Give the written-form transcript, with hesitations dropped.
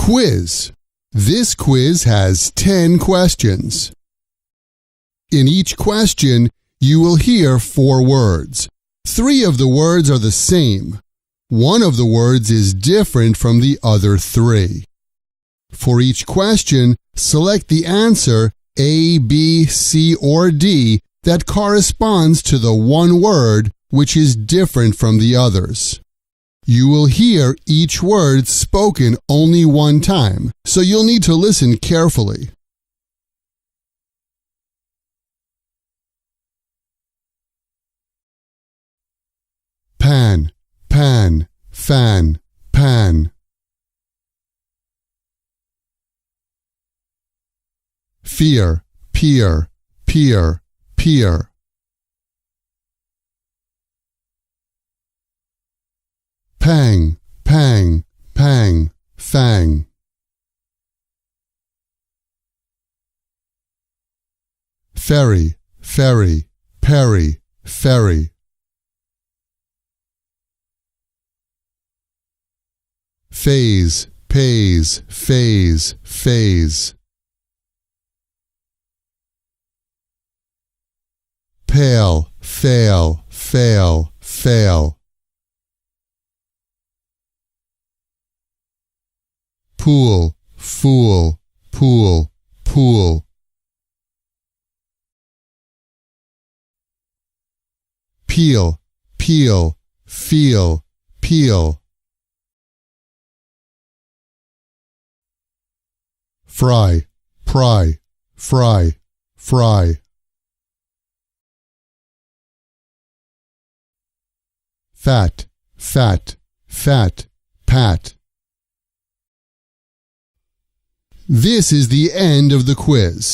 Quiz. This quiz has 10 questions. In each question, you will hear 4 words. 3 of the words are the same. 1 of the words is different from the other 3. For each question, select the answer A, B, C, or D that corresponds to the one word which is different from the others. You will hear each word spoken only one time, so you'll need to listen carefully. Pan, pan, fan, pan. Fear, peer, peer, peer. Pang, pang, pang, fang. Ferry, ferry, perry, ferry. Phase, pays, phase, phase. Pale, fail, fail, fail. Pool, fool, pool, pool. Peel, peel, feel, peel. Fry, pry, fry, fry. Fat, fat, fat, pat. This is the end of the quiz.